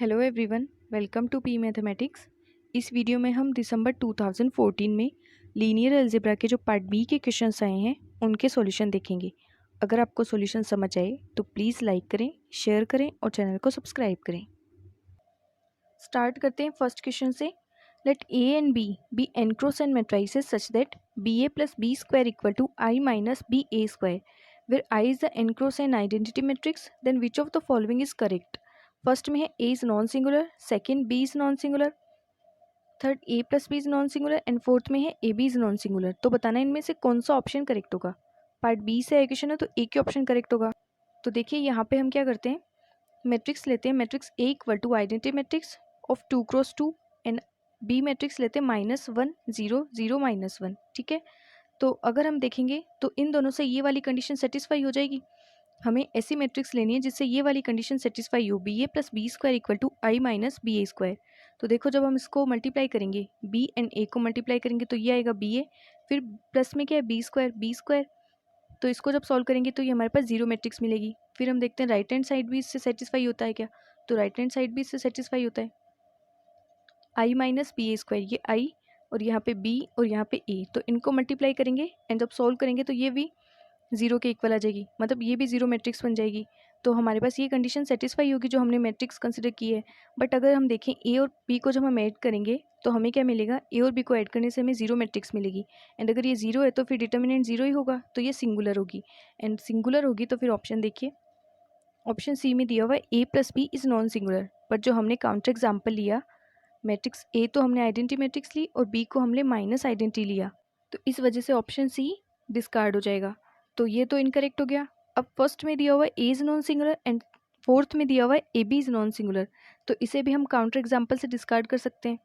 Hello everyone, welcome to P mathematics. इस video में हम दिसंबर 2014 में लीनियर अलजेब्रा के जो पार्ट बी के क्वेश्चंस आए हैं उनके सॉल्यूशन देखेंगे। अगर आपको सॉल्यूशन समझ आए तो प्लीज़ लाइक करें, शेयर करें और चैनल को सब्सक्राइब करें। स्टार्ट करते हैं फर्स्ट क्वेश्चन से। Let A and B N cross N matrices such that B A plus B square equal to I minus B A square where I is the N cross N identity matrix, then which of the following is correct. First में है A is non singular, second B is non singular, third A plus B is non singular and fourth में है A B is non singular. तो बताना इनमें से कौन सा ऑप्शन करेक्ट होगा। पार्ट बी से क्वेश्चन है तो ए के ऑप्शन करेक्ट होगा। तो देखिए यहाँ पे हम क्या करते हैं, मैट्रिक्स लेते हैं, matrix A equal to identity matrix of 2x2 and B matrix लेते हैं -1 0 0 -1। ठीक है, तो अगर हम देखेंगे तो इन दोनों से ये वाली कंडीशन सेटिस्फाई हो जाएगी। हमें ऐसी मैट्रिक्स लेनी है जिससे ये वाली कंडीशन सेटिस्फाई हो, B A plus B square equal to I minus B A square. तो देखो जब हम इसको मल्टीप्लाई करेंगे, बी एंड ए को मल्टीप्लाई करेंगे तो ये आएगा बी ए, फिर प्लस में क्या है बी स्क्वायर। तो इसको जब सॉल्व करेंगे तो ये हमारे पास जीरो मैट्रिक्स मिलेगी। फिर हम देखते हैं राइट हैंड साइड भी इससे सेटिस्फाई होता है क्या, तो राइट हैंड साइड भी इससे सेटिस्फाई होता है। आई माइनस बी ए स्क्वायर, ये आई और यहाँ पे बी और यहाँ पे ए, तो इनको मल्टीप्लाई करेंगे एंड जब सॉल्व करेंगे तो ये भी जीरो के इक्वल आ जाएगी, मतलब ये भी जीरो मैट्रिक्स बन जाएगी। तो हमारे पास ये कंडीशन सेटिस्फाई होगी जो हमने मैट्रिक्स कंसिडर की है। बट अगर हम देखें ए और बी को जब हम ऐड करेंगे तो हमें क्या मिलेगा, ए और बी को ऐड करने से हमें जीरो मैट्रिक्स मिलेगी। एंड अगर ये जीरो है तो फिर डिटर्मिनेंट जीरो ही होगा, तो ये सिंगुलर होगी। एंड सिंगुलर होगी तो फिर ऑप्शन देखिए, ऑप्शन सी में दिया हुआ है A plus B is non singular. But जो हमने काउंटर एग्जाम्पल लिया, मैट्रिक्स ए तो हमने आइडेंटिटी मैट्रिक्स ली और बी को हमने माइनस आइडेंटिटी लिया, तो इस वजह से ऑप्शन सी डिस्कार्ड हो जाएगा। तो ये तो इनकरेक्ट हो गया। अब फर्स्ट में दिया हुआ है A is non singular and fourth में दिया हुआ है A B is non singular, तो इसे भी हम काउंटर एग्जाम्पल से डिस्कार्ड कर सकते हैं।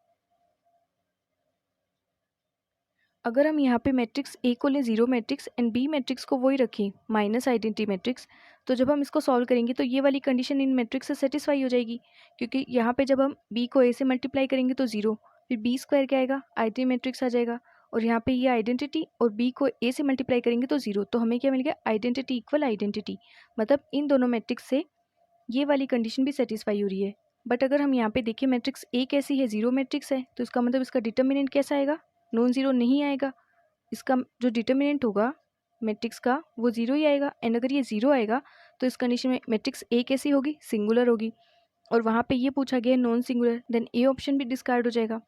अगर हम यहाँ पे मैट्रिक्स ए को लें zero matrix and B matrix को वही रखें माइनस आइडेंटिटी मैट्रिक्स, तो जब हम इसको सॉल्व करेंगे तो ये वाली कंडीशन इन मैट्रिक्स से सेटिस्फाई हो जाएगी। क्योंकि यहाँ पे जब हम बी को ए से मल्टीप्लाई करेंगे तो जीरो, फिर बी स्क्वायर क्या आएगा, आइडेंटिटी मैट्रिक्स आ जाएगा। और यहाँ पे ये आइडेंटिटी और बी को ए से मल्टीप्लाई करेंगे तो जीरो, तो हमें क्या मिल गया, आइडेंटिटी इक्वल आइडेंटिटी। मतलब इन दोनों मैट्रिक्स से ये वाली कंडीशन भी सेटिस्फाई हो रही है। बट अगर हम यहाँ पे देखें मैट्रिक्स ए कैसी है, जीरो मैट्रिक्स है, तो इसका मतलब इसका डिटर्मिनेंट कैसा आएगा, नॉन जीरो नहीं आएगा। इसका जो डिटर्मिनेंट होगा मैट्रिक्स का वो जीरो ही आएगा। एंड अगर ये जीरो आएगा तो इस कंडीशन में मैट्रिक्स ए कैसी होगी, सिंगुलर होगी। और वहाँ पे ये पूछा गया non singular, then A option भी डिस्कार्ड हो जाएगा।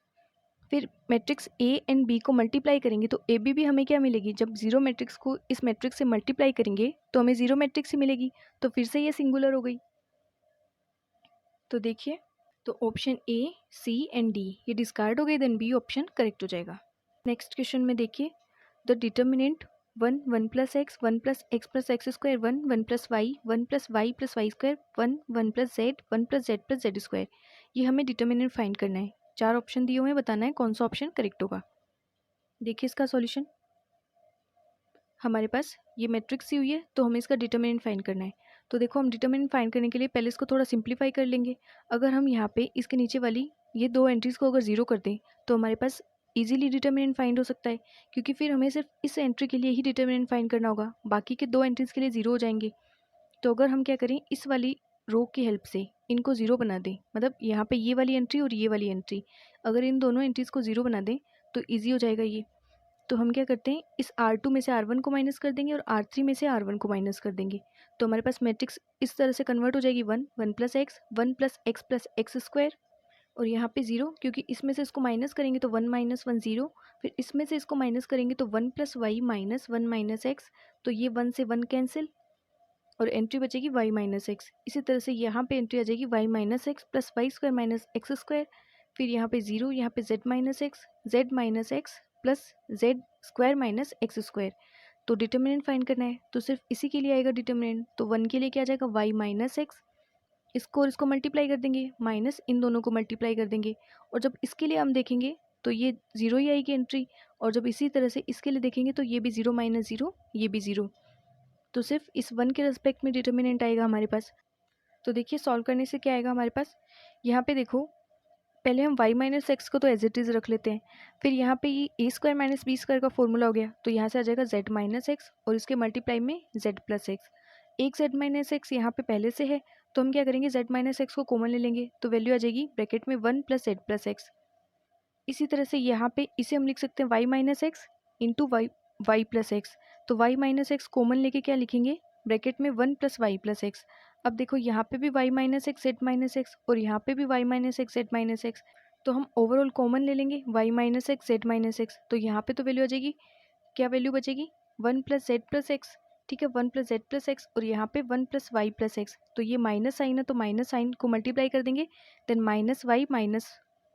फिर मैट्रिक्स ए एंड बी को मल्टीप्लाई करेंगे तो ए बी भी हमें क्या मिलेगी, जब जीरो मैट्रिक्स को इस मैट्रिक्स से मल्टीप्लाई करेंगे तो हमें जीरो मैट्रिक्स ही मिलेगी, तो फिर से ये सिंगुलर हो गई। तो देखिए, तो option A C and D ये डिस्कार्ड हो गई, देन बी ऑप्शन करेक्ट हो जाएगा। नेक्स्ट क्वेश्चन में देखिए, the determinant 1 1 plus x plus x square 1 plus y square 1 plus z plus z square, ये हमें डिटर्मिनेंट फाइंड करना है। चार ऑप्शन दिए हुए हैं, बताना है कौन सा ऑप्शन करेक्ट होगा। देखिए इसका सॉल्यूशन, हमारे पास ये मैट्रिक्स दी हुई है तो हमें इसका डिटर्मिनेंट फाइंड करना है। तो देखो हम डिटर्मिनेंट फाइंड करने के लिए पहले इसको थोड़ा सिंप्लीफाई कर लेंगे। अगर हम यहाँ पे इसके नीचे वाली ये दो एंट्रीज को अगर जीरो कर दें तो हमारे पास इजीली डिटर्मिनेंट फाइंड हो सकता है, क्योंकि फिर हमें सिर्फ इस एंट्री के लिए ही डिटर्मिनेंट फाइंड करना होगा, बाकी के दो एंट्रीज के लिए जीरो हो जाएंगे। तो अगर हम क्या करें, इस वाली रो की हेल्प से इनको जीरो बना दें, मतलब यहाँ पे ये वाली एंट्री और ये वाली एंट्री, अगर इन दोनों एंट्रीज को जीरो बना दें तो ईजी हो जाएगा ये। तो हम क्या करते हैं, इस R2 में से R1 को माइनस कर देंगे और R3 में से R1 को माइनस कर देंगे, तो हमारे पास मैट्रिक्स इस तरह से कन्वर्ट हो जाएगी 1 1 प्लस एक्स स्क्वायर और यहाँ पे जीरो, क्योंकि इसमें से इसको माइनस करेंगे तो 1 - 1 0, फिर इसमें से इसको माइनस करेंगे तो 1 plus y minus 1 minus x, तो ये 1 से 1 कैंसिल और एंट्री बचेगी वाई माइनस एक्स। इसी तरह से यहाँ पे एंट्री आ जाएगी y minus x plus y square minus x square, फिर यहाँ पे जीरो, यहाँ पे z minus x plus z square minus x square. तो डिटर्मिनेंट फाइंड करना है तो सिर्फ इसी के लिए आएगा डिटर्मिनेंट, तो 1 के लिए क्या आ जाएगा, वाई माइनस एक्स, इसको और इसको मल्टीप्लाई कर देंगे, माइनस इन दोनों को मल्टीप्लाई कर देंगे, और जब इसके लिए हम देखेंगे तो ये जीरो ही आएगी एंट्री, और जब इसी तरह से इसके लिए देखेंगे तो ये भी जीरो माइनस जीरो, ये भी जीरो, तो सिर्फ इस 1 के रेस्पेक्ट में डिटर्मिनेंट आएगा हमारे पास। तो देखिए सॉल्व करने से क्या आएगा हमारे पास, यहाँ पे देखो पहले हम y माइनस एक्स को तो एज इट इज़ रख लेते हैं, फिर यहाँ पे ये ए स्क्वायर माइनस बी स्क्वायर का फॉर्मूला हो गया, तो यहाँ से आ जाएगा z माइनस एक्स और इसके मल्टीप्लाई में z प्लस एक्स। एक z माइनस एक्स यहाँ पे पहले से है तो हम क्या करेंगे, z माइनस एक्स को कॉमन ले लेंगे, तो वैल्यू आ जाएगी ब्रैकेट में 1 प्लस जेड प्लस एक्स। इसी तरह से यहाँ पे इसे हम लिख सकते हैं y minus x into y plus x. तो y माइनस एक्स कॉमन लेके क्या लिखेंगे, ब्रैकेट में 1 प्लस वाई प्लस एक्स। अब देखो यहाँ पे भी y minus x Z minus x और यहाँ पे भी y minus x Z minus x, तो हम ओवरऑल कॉमन ले लेंगे y minus x Z minus x. तो यहाँ पे तो वैल्यू आ जाएगी, क्या वैल्यू बचेगी, 1 प्लस जेड प्लस एक्स। ठीक है, 1 प्लस जेड प्लस एक्स और यहाँ पे 1 प्लस वाई प्लस एक्स। तो ये माइनस साइन है तो माइनस साइन को मल्टीप्लाई कर देंगे, then minus y minus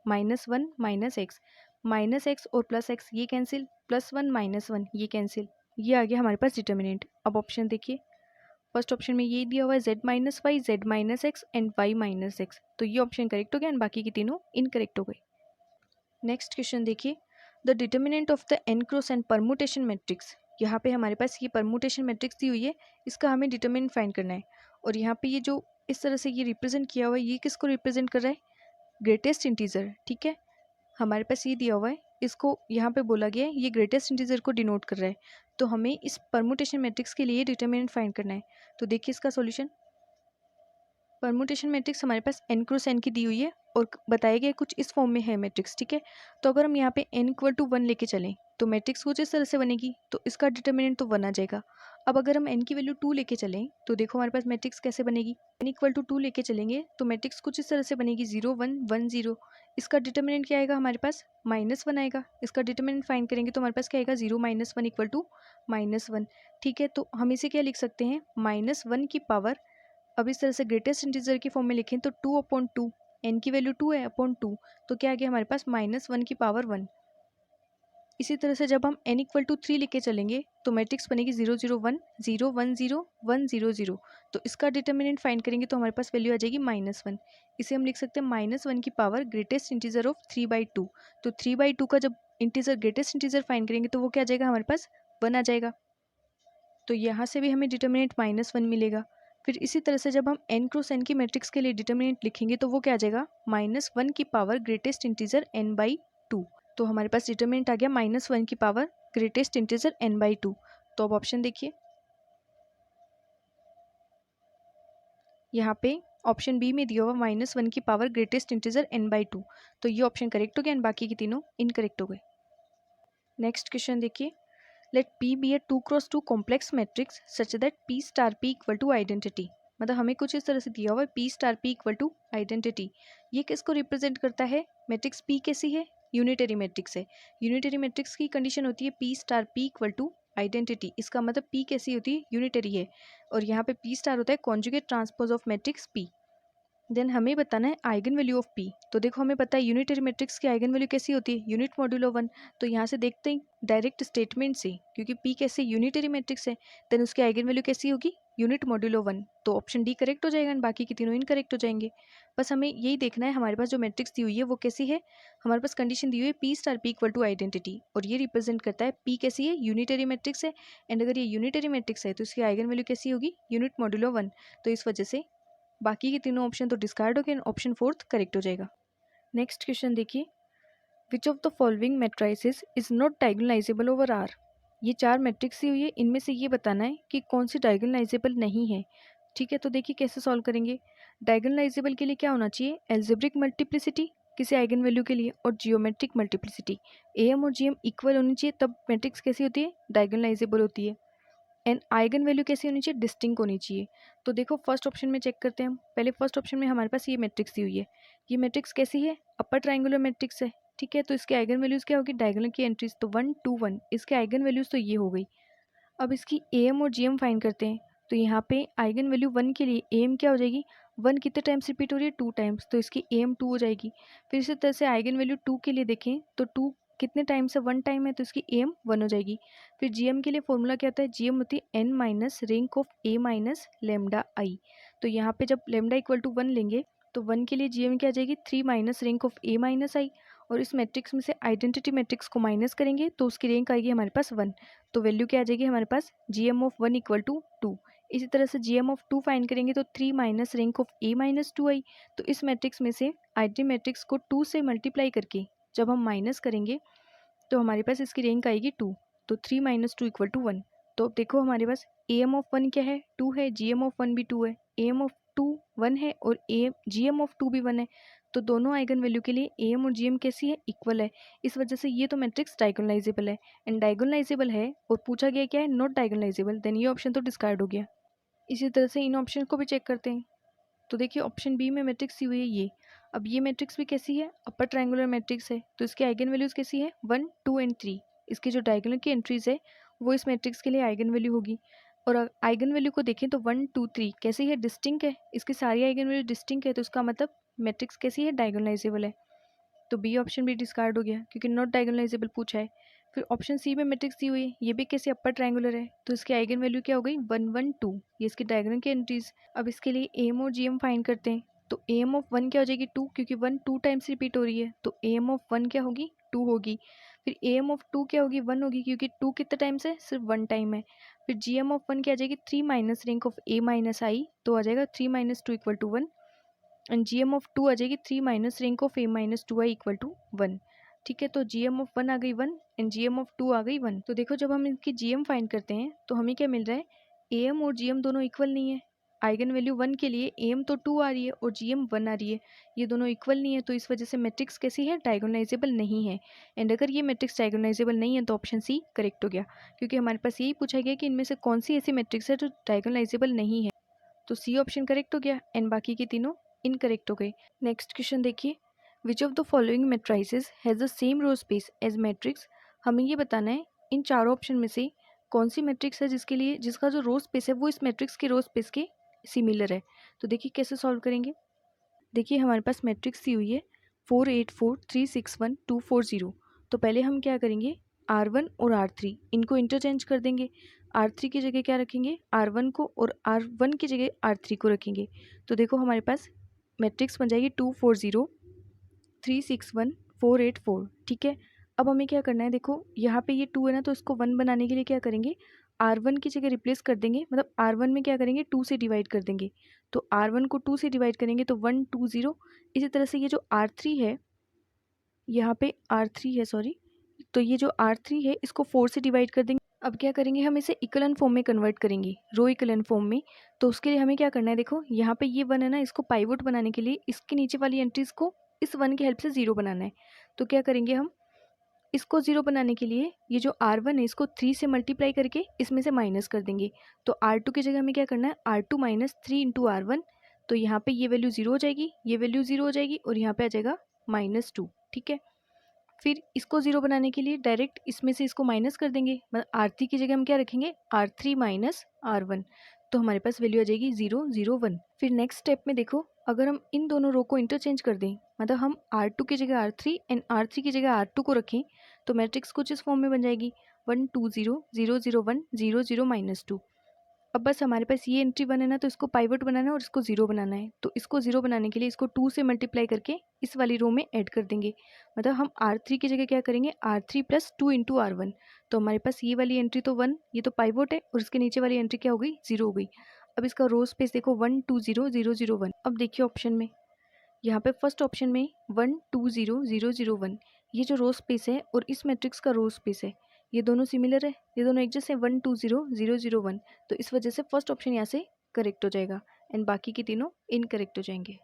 minus 1 minus x, minus x और प्लस एक्स ये कैंसिल, प्लस 1 माइनस 1 ये कैंसिल, ये आ गया हमारे पास डिटर्मिनेंट। अब ऑप्शन देखिए, फर्स्ट ऑप्शन में ये दिया हुआ है z minus y z minus x and y minus x, तो ये ऑप्शन करेक्ट हो गया एंड बाकी की तीनों इनकरेक्ट हो गई। नेक्स्ट क्वेश्चन देखिए, the determinant of the n cross n permutation matrix. यहाँ पे हमारे पास ये परमुटेशन मैट्रिक्स दी हुई है, इसका हमें डिटर्मिनेंट फाइंड करना है। और यहाँ पे ये जो इस तरह से ये रिप्रेजेंट किया हुआ है, ये किसको रिप्रेजेंट कर रहा है, ग्रेटेस्ट इंटीजर। ठीक है, हमारे पास ये दिया हुआ है, इसको यहाँ पे बोला गया है ये ग्रेटेस्ट इंटीजर को डिनोट कर रहा है। तो हमें इस परमुटेशन मैट्रिक्स के लिए डिटर्मिनेंट फाइंड करना है। तो देखिए इसका सॉल्यूशन, परमुटेशन मैट्रिक्स हमारे पास n क्रॉस n की दी हुई है और बताया गया कुछ इस फॉर्म में है मैट्रिक्स। ठीक है, तो अगर हम यहाँ पे n इक्वल टू 1 लेके चलें तो मैट्रिक्स कुछ इस तरह से बनेगी, तो इसका डिटर्मिनेंट तो 1 आ जाएगा। अब अगर हम n की वैल्यू 2 लेके चलें तो देखो हमारे पास मैट्रिक्स कैसे बनेगी, n इक्वल टू 2 लेके चलेंगे तो मैट्रिक्स कुछ इस तरह से बनेगी 0 1 1 0। इसका डिटर्मिनेंट क्या आएगा हमारे पास, -1 आएगा। इसका डिटर्मिनेंट फाइंड करेंगे तो हमारे पास क्या आएगा, 0 -1 इक्वल टू -1। ठीक है, तो हम इसे क्या लिख सकते हैं, -1 की पावर, अब इस तरह से ग्रेटेस्ट इंटीजर की फॉर्म में लिखें तो 2/2, n की वैल्यू 2 है अपॉन 2, तो क्या आ गया हमारे पास -1 की पावर 1। इसी तरह से जब हम n इक्वल टू 3 लेके चलेंगे तो मैट्रिक्स बनेगी 0 0 1 0 1 0 1 0 0। तो इसका डिटर्मिनेंट फाइंड करेंगे तो हमारे पास वैल्यू आ जाएगी -1। इसे हम लिख सकते हैं -1 की पावर ग्रेटेस्ट इंटीजर ऑफ 3/2। तो 3/2 का जब इंटीजर ग्रेटेस्ट इंटीजर फाइंड करेंगे तो वो क्या आ जाएगा हमारे पास, 1 आ जाएगा। तो यहाँ से भी हमें डिटर्मिनेंट -1 मिलेगा। फिर इसी तरह से जब हम n क्रॉस n की मैट्रिक्स के लिए डिटर्मिनेंट लिखेंगे तो वो क्या आ जाएगा, -1 की पावर ग्रेटेस्ट इंटीजर n/2। तो हमारे पास डिटर्मिनेंट आ गया -1 की पावर ग्रेटेस्ट इंटीजर n/2। तो अब ऑप्शन देखिए, यहाँ पे ऑप्शन बी में दिया हुआ -1 की पावर ग्रेटेस्ट इंटीजर n/2, तो ये ऑप्शन करेक्ट हो गया एंड बाकी की तीनों इनकरेक्ट हो गए। नेक्स्ट क्वेश्चन देखिए, let P be a 2 cross 2 complex matrix such that P star P equal to identity. मतलब हमें कुछ इस तरह से दिया हुआ है P star P equal to identity. ये किसको रिप्रेजेंट करता है, मैट्रिक्स P कैसी है, यूनिटरी मैट्रिक्स है। यूनिटरी मैट्रिक्स की कंडीशन होती है P star P equal to identity. इसका मतलब P कैसी होती है, यूनिटरी है। और यहाँ पे P स्टार होता है conjugate transpose of matrix P। Then हमें बताना है आइगन वैल्यू ऑफ P। तो देखो हमें पता है यूनिटरी मैट्रिक्स की आइगन वैल्यू कैसी होती है, यूनिट मॉड्यूलो 1। तो यहाँ से देखते हैं डायरेक्ट स्टेटमेंट से, क्योंकि P कैसे यूनिटरी मैट्रिक्स है, देन उसकी आइगन वैल्यू कैसी होगी, यूनिट मॉड्यूलो 1। तो ऑप्शन डी करेक्ट हो जाएगा एंड बाकी की तीनों इनकरेक्ट हो जाएंगे। बस हमें यही देखना है हमारे पास जो मैट्रिक्स दी हुई है वो कैसी है। हमारे पास कंडीशन दी हुई है P star P equal to identity, और ये रिप्रेजेंट करता है P कैसी है, यूनिटरी मैट्रिक्स है। एंड अगर ये यूनिटरी मैट्रिक्स है तो इसकी आइगन वैल्यू कैसी होगी, यूनिट मॉड्यूलो 1। तो इस वजह से बाकी के तीनों ऑप्शन तो डिस्कार्ड हो गए, ऑप्शन फोर्थ करेक्ट हो जाएगा। नेक्स्ट क्वेश्चन देखिए, which of the following matrices is not diagonalizable over R. ये 4 मैट्रिक्स ही हुई है, इनमें से ये बताना है कि कौन सी डायगोनलाइजेबल नहीं है। ठीक है, तो देखिए कैसे सॉल्व करेंगे। डायगोनलाइजेबल के लिए क्या होना चाहिए, एल्जेब्रिक मल्टीप्लिसिटी किसी आइगन वैल्यू के लिए और जियोमेट्रिक मल्टीप्लिसिटी। एम और जीएम इक्वल होनी चाहिए, तब मैट्रिक्स कैसी होती है, डायगोनलाइजेबल होती है। एंड आइगन वैल्यू कैसी होनी चाहिए, डिस्टिंक्ट होनी चाहिए। तो देखो फर्स्ट ऑप्शन में चेक करते हैं हम। पहले फर्स्ट ऑप्शन में हमारे पास ये मैट्रिक्स दी हुई है, ये मैट्रिक्स कैसी है, अपर ट्राइंगुलर मैट्रिक्स है। ठीक है, तो इसके आइगन वैल्यूज क्या होगी, डायगोनल की एंट्रीज तो 1 2 1, इसके आइगन वैल्यूज तो ये हो गई। अब इसकी एम और जीएम फाइंड करते हैं। तो यहाँ पे आइगन वैल्यू 1 के लिए एम क्या हो जाएगी, 1 कितने टाइम्स रिपीट हो रही है, 2 टाइम्स, तो इसकी एम 2 हो जाएगी। फिर इसी तरह से आइगन वैल्यू 2 के लिए देखें तो 2 कितने टाइम्स है, 1 टाइम है, तो इसकी एम 1 हो जाएगी। फिर जीएम के लिए फॉर्मूला क्या होता है, जीएम होती है n minus rank of a minus lambda I. तो यहाँ पे जब लेमडा इक्वल टू 1 लेंगे तो 1 के लिए जीएम क्या आ जाएगी, 3 minus rank of a minus I. और इस मैट्रिक्स में से आइडेंटिटी मैट्रिक्स को माइनस करेंगे तो उसकी रैंक आएगी हमारे पास 1। तो वैल्यू क्या आ जाएगी हमारे पास, जीएम ऑफ 1 इक्वल टू 2। इसी तरह से जीएम ऑफ 2 फाइंड करेंगे तो 3 minus rank of a minus 2 आई। तो इस मैट्रिक्स में से आइडेंटिटी मैट्रिक्स को 2 से मल्टीप्लाई करके जब हम माइनस करेंगे तो हमारे पास इसकी रैंक आएगी 2। तो 3 माइनस 2 इक्वल टू 1। तो अब देखो हमारे पास एम ऑफ 1 क्या है, 2 है, जीएम ऑफ 1 भी 2 है, एम ऑफ टू 1 है और GM ऑफ 2 भी 1 है, तो दोनों आइगन वैल्यू के लिए AM और GM कैसी है, इक्वल है। इस वजह से ये तो मैट्रिक्स डायगोनलाइजेबल है, एंड डायगोनलाइजेबल है और पूछा गया क्या है, नॉट डायगोनलाइजेबल, देन ये ऑप्शन तो डिस्कार्ड हो गया। इसी तरह से इन ऑप्शन को भी चेक करते हैं। तो देखिए ऑप्शन बी में मैट्रिक्स दी हुई है ये। अब ये मैट्रिक्स भी कैसी है, अपर ट्रायंगुलर मैट्रिक्स है, तो इसकी आइगन वैल्यूज कैसी है, 1, 2 एंड 3। इसकी जो डायगोनल की एंट्रीज है वो इस मैट्रिक्स के लिए आइगन वैल्यू होगी। और आइगन वैल्यू को देखें तो 1, 2, 3 कैसी है, डिस्टिंक्ट है, इसकी सारी आइगन वैल्यू डिस्टिंक्ट है, तो इसका मतलब मैट्रिक्स कैसी है, डायगोनलाइजेबल है। तो बी ऑप्शन भी डिस्कार्ड हो गया क्योंकि नॉट डायगोनलाइजेबल पूछा है। फिर ऑप्शन सी में मैट्रिक्स दी हुई है, ये भी कैसे अपर ट्रायंगुलर है, तो इसकी आइगन वैल्यू क्या हो गई, 1, 1, 2, ये इसकी डायगोनल की एंट्रीज। अब इसके लिए एम और जीएम फाइंड करते हैं। तो एम ऑफ 1 क्या हो जाएगी, 2, क्योंकि 1 2 टाइम्स रिपीट हो रही है, तो एम ऑफ 1 क्या होगी, 2 होगी। फिर एम ऑफ 2 क्या होगी, 1 होगी, क्योंकि 2 कितने टाइम्स है, सिर्फ 1 टाइम है। फिर जीएम ऑफ 1 क्या आ जाएगी, 3 minus rank of A minus I, तो आ जाएगा 3 minus 2 equal to 1। And GM of 2 आ जाएगी 3 minus rank of A minus 2 I equal to 1। ठीक है, तो जीएम ऑफ 1 आ गई 1 एंड जीएम ऑफ 2 आ गई 1। तो देखो जब हम इनकी जीएम फाइंड करते हैं तो हमें क्या मिल रहा है, एम और जीएम दोनों इक्वल नहीं है। आइगन वैल्यू 1 के लिए एम तो 2 आ रही है और जीएम 1 आ रही है, ये दोनों इक्वल नहीं है, तो इस वजह से मैट्रिक्स कैसी है, डायगोनलाइजेबल नहीं है। एंड अगर ये मैट्रिक्स डायगोनलाइजेबल नहीं है तो ऑप्शन सी करेक्ट हो गया, क्योंकि हमारे पास यही पूछा गया कि इनमें से कौन सी ऐसी मैट्रिक्स है जो डायगोनलाइजेबल नहीं है, तो सी ऑप्शन करेक्ट हो गया एंड बाकी की तीनों इनकरेक्ट हो गई। नेक्स्ट क्वेश्चन देखिए, which of the following matrices has the same row space as matrix. हमें ये बताना है इन चारों ऑप्शन में से कौन सी मैट्रिक्स है जिसका जो रो स्पेस है वो इस मैट्रिक्स के रो स्पेस के सिमिलर है। तो देखिए कैसे सॉल्व करेंगे। देखिए हमारे पास मैट्रिक्स दी हुई है 4, 8, 4, 3, 6, 1, 2, 4, 0। तो पहले हम क्या करेंगे, R1 और R3 इनको इंटरचेंज कर देंगे। R3 की जगह क्या रखेंगे, R1 को, और R1 की जगह R3 को रखेंगे। तो देखो हमारे पास मैट्रिक्स बन जाएगी 2, 4, 0, 3, 6, 1, 4, 8, 4। ठीक है, अब हमें क्या करना है, देखो यहाँ पे ये 2 है ना, तो इसको 1 बनाने के लिए क्या करेंगे, R1 की जगह रिप्लेस कर देंगे, मतलब R1 में क्या करेंगे, 2 से डिवाइड कर देंगे। तो R1 को 2 से डिवाइड करेंगे तो 1, 2, 0। इसी तरह से ये जो R3 है, यहाँ पे R3 है, सॉरी, तो ये जो R3 है इसको 4 से डिवाइड कर देंगे। अब क्या करेंगे, हम इसे इक्वलन फॉर्म में कन्वर्ट करेंगे, रो इक्वलन फॉर्म में। तो उसके लिए हमें क्या करना है, देखो यहाँ पे ये 1 है ना, इसको पाइवोट बनाने के लिए इसके नीचे वाली एंट्रीज को इस 1 की हेल्प से 0 बनाना है। तो क्या करेंगे, हम इसको 0 बनाने के लिए ये जो R1 है इसको 3 से मल्टीप्लाई करके इसमें से माइनस कर देंगे। तो R2 की जगह हमें क्या करना है, R2 माइनस 3 इंटू R1। तो यहाँ पे ये वैल्यू 0 हो जाएगी, ये वैल्यू 0 हो जाएगी, और यहाँ पे आ जाएगा -2। ठीक है, फिर इसको 0 बनाने के लिए डायरेक्ट इसमें से इसको माइनस कर देंगे, मतलब R3 की जगह हम क्या रखेंगे, R3 माइनस R1। तो हमारे पास वैल्यू आ जाएगी 0, 0, 1। फिर नेक्स्ट स्टेप में देखो, अगर हम इन दोनों रो को इंटरचेंज कर दें, मतलब हम R2 की जगह R3 एंड R3 की जगह R2 को रखें, तो मैट्रिक्स कुछ इस फॉर्म में बन जाएगी 1, 2, 0, 0, 0, 1, 0, 0, -2। अब बस हमारे पास ये एंट्री 1 है ना, तो इसको पाइवट बनाना है और इसको 0 बनाना है। तो इसको 0 बनाने के लिए इसको 2 से मल्टीप्लाई करके इस वाली रो में ऐड कर देंगे, मतलब हम R3 की जगह क्या करेंगे, R3 प्लस 2 इंटू R1। तो हमारे पास ये वाली एंट्री तो 1, ये तो पाइवट है, और इसके नीचे वाली एंट्री क्या हो गई, 0 हो गई। अब इसका रो स्पेस देखो 1, 2, 0, 0, 0, 1। अब देखिए ऑप्शन में, यहाँ पे फर्स्ट ऑप्शन में 1, 2, 0, 0, 0, 1, ये जो रो स्पेस है और इस मैट्रिक्स का रो स्पेस है, ये दोनों सिमिलर है, ये दोनों एक जैसे 1, 2, 0, 0, 0, 1। तो इस वजह से फर्स्ट ऑप्शन यहाँ से करेक्ट हो जाएगा एंड बाकी के तीनों इनकरेक्ट हो जाएंगे।